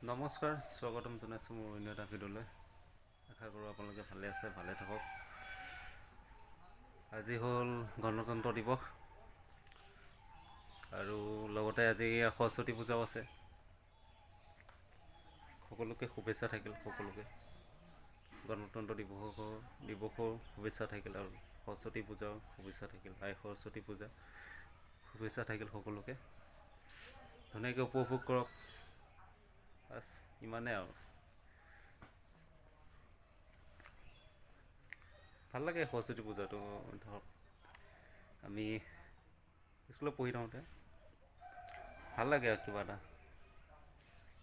নমস্কাৰ, স্বাগতম জনাইছোঁ মোৰ অন্য এটা ভিডিঅ'লৈ। আশা কৰোঁ আপোনালোকে ভালে আছে, ভালে থাকক। আজি হ'ল গণতন্ত্ৰ দিৱস আৰু লগতে আজি সৰস্বতী পূজাও আছে। সকলোকে শুভেচ্ছা থাকিল, সকলোকে গণতন্ত্ৰ দিৱসৰ শুভেচ্ছা থাকিল আৰু সৰস্বতী পূজাও শুভেচ্ছা থাকিল। আই সৰস্বতী পূজা শুভেচ্ছা থাকিল সকলোকে। ধুনীয়াকৈ উপভোগ কৰক। বাছ ইমানেই আৰু। ভাল লাগে সৰস্বতী পূজাটো। ধৰক আমি স্কুলত পঢ়ি থাকোঁতে ভাল লাগে আৰু কিবা এটা।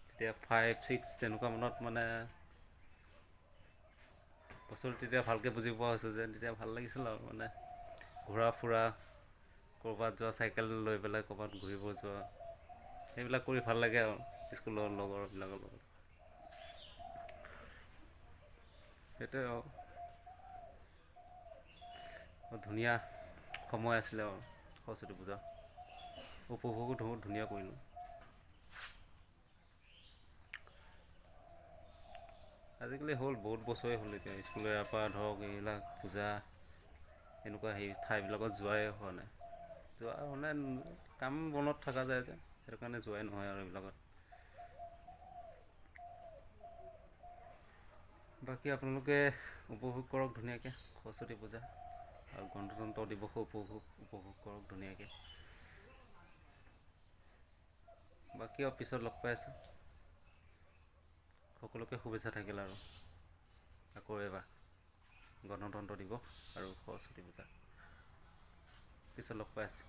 তেতিয়া 5, 6 তেনেকুৱা মানত মানে বস্তুটো তেতিয়া ভালকৈ বুজি পোৱা হৈছোঁ যে তেতিয়া ভাল লাগিছিল আৰু মানে ঘূৰা ফুৰা, ক'ৰবাত যোৱা, চাইকেল লৈ পেলাই ক'ৰবাত ঘূৰিব যোৱা, সেইবিলাক কৰি ভাল লাগে আৰু স্কুলৰ লগৰবিলাকৰ লগত। সেইটোৱে আৰু ধুনীয়া সময় আছিলে আৰু সৰস্বতী পূজা। উপভোগো ধুনীয়া কৰিলোঁ। আজিকালি হ'ল বহুত বছৰেই হ'ল, এতিয়া স্কুলৰ ইয়াৰ পৰা ধৰক এইবিলাক পূজা এনেকুৱা ঠাইবিলাকত যোৱাই হোৱা নাই। যোৱা মানে কাম বনত থকা যায় যে, সেইটো কাৰণে যোৱাই নহয় আৰু এইবিলাকত। বাকী আপোনালোকে উপভোগ কৰক ধুনীয়াকৈ সৰস্বতী পূজা আৰু গণতন্ত্ৰ দিৱসো উপভোগ কৰক ধুনীয়াকৈ। বাকী আৰু পিছত লগ পাই আছোঁ। সকলোকে শুভেচ্ছা থাকিল আৰু আকৌ এবাৰ গণতন্ত্ৰ দিৱস আৰু সৰস্বতী পূজা। পিছত লগ পাই আছোঁ।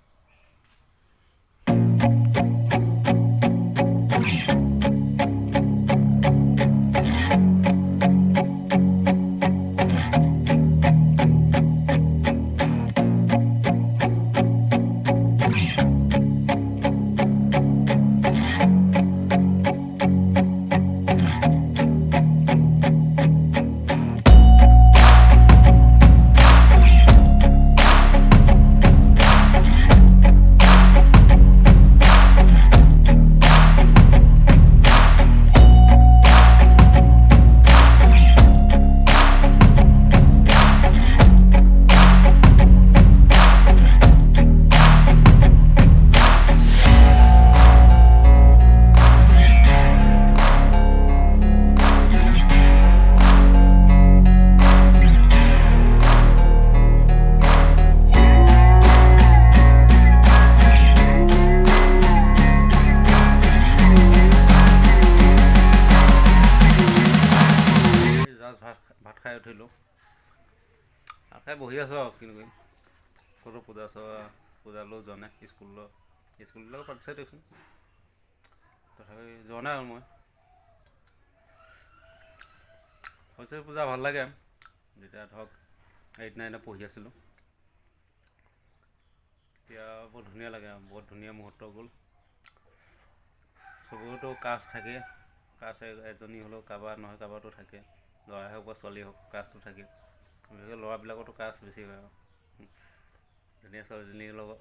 ভাত খাই উঠিলোঁ। ভাত খাই বহি আছোঁ আৰু কিনো কৰিম। ক'তো পূজালৈও যোৱা নাই। স্কুলবিলাকো পাতিছে দিয়কচোন, তথাপি যোৱা নাই আৰু মই। সৰস্বতী পূজা ভাল লাগে। যেতিয়া ধৰক 8, 9 পঢ়ি আছিলোঁ তেতিয়া বৰ ধুনীয়া লাগে আৰু বহুত ধুনীয়া মুহূৰ্ত গ'ল। চবৰেতো কাজ থাকে, কাজ এজনী হ'লেও কাৰোবাৰ নহয় কাৰোবাৰতো থাকে। ল'ৰাই হওক বা ছোৱালী হওক, কাজটো থাকে। বিশেষকৈ ল'ৰাবিলাকৰতো কাজ বেছি হয় আৰু ধুনীয়া ছোৱালীজনীৰ লগত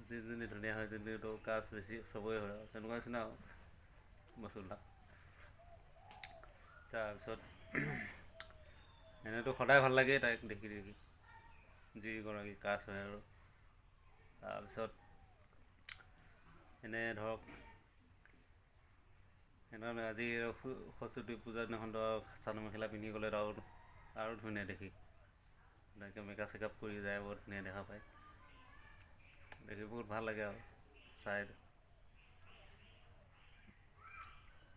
যিজনী ধুনীয়া হয় সেইজনীতো কাজ বেছি চবৰে হয় আৰু তেনেকুৱা নিচিনা আৰু বস্তুবিলাক। তাৰপিছত এনেইতো সদায় ভাল লাগেই তাইক দেখি যিগৰাকী কাজ হয় আৰু। তাৰপিছত এনে ধৰক সেইদিনা আজি সৰস্বতী পূজাৰ দিনাখন ধৰক চাদৰ মেখেলা পিন্ধি গ'লে আৰু ধুনীয়া দেখি। ধুনীয়াকৈ মেকআপ চেকআপ কৰি যায়, বহুত ধুনীয়া দেখা পায়। দেখি বহুত ভাল লাগে আৰু চাই।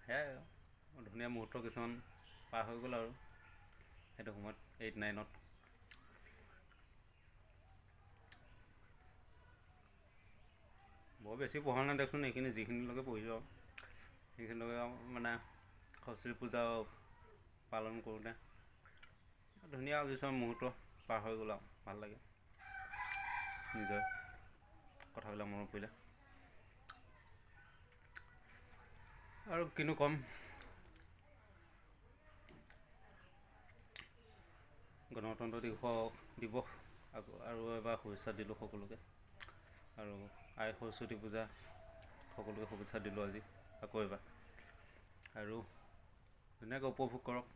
সেয়াই আৰু ধুনীয়া মুহূৰ্ত কিছুমান পাৰ হৈ গ'ল আৰু সেইটো সময়ত 8, 9ত। বৰ বেছি পঢ়া নাই দিয়কচোন, যিখিনিলৈকে পঢ়িছোঁ আৰু সেইখিনিলৈকে মানে সৰস্বতী পূজা পালন কৰোঁতে ধুনীয়া কিছুমান মুহূৰ্ত পাৰ হৈ গ'ল আৰু ভাল লাগে। নিজৰ কথাবিলাক মনত পৰিলে আৰু কিনো ক'ম। গণতন্ত্ৰ দিৱস আৰু এবাৰ শুভেচ্ছা দিলোঁ সকলোকে। আৰু আই সৰস্বতী পূজা সকলোকে শুভেচ্ছা দিলোঁ আজি আকৌ এবাৰ। আৰু ধুনীয়াকৈ উপভোগ কৰক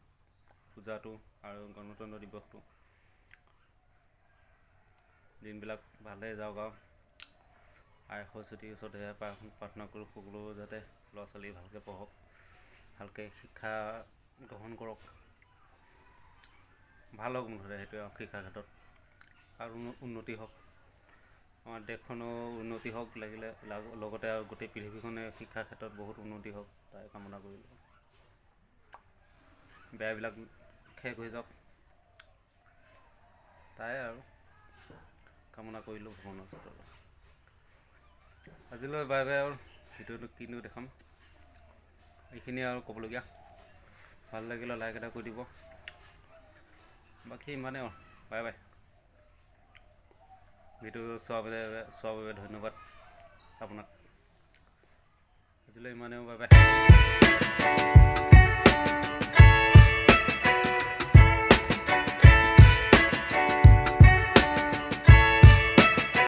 পূজাটো আৰু গণতন্ত্ৰ দিৱসটো। দিনবিলাক ভালেই যাওক আৰু আই সৰস্বতীৰ ওচৰত সেয়া প্ৰাৰ্থনা কৰোঁ সকলো যাতে ল'ৰা ছোৱালী ভালকৈ পঢ়ক, ভালকৈ শিক্ষা গ্ৰহণ কৰক, ভাল হওক মুঠতে সেইটোৱে আৰু শিক্ষাৰ ক্ষেত্ৰত আৰু উন্নতি হওক, আমাৰ দেশখনো উন্নতি হওক লাগিলে লগতে আৰু গোটেই পৃথিৱীখনে শিক্ষাৰ ক্ষেত্ৰত বহুত উন্নতি হওক তাই কামনা কৰিলোঁ। বেয়াবিলাক শেষ হৈ যাওক তাই আৰু কামনা কৰিলোঁ ভগৱানৰ ওচৰত। আজিলৈ বাই বাই আৰু ভিডিঅ'টো কিনো দেখাম, এইখিনিয়ে আৰু ক'বলগীয়া। ভাল লাগিলে লাইক এটা কৰি দিব, বাকী ইমানেই আৰু বাই বাই। ভিডিঅ' চোৱাৰ বাবে ধন্যবাদ আপোনাক। আজিলৈ ইমানেই, বাই বাই।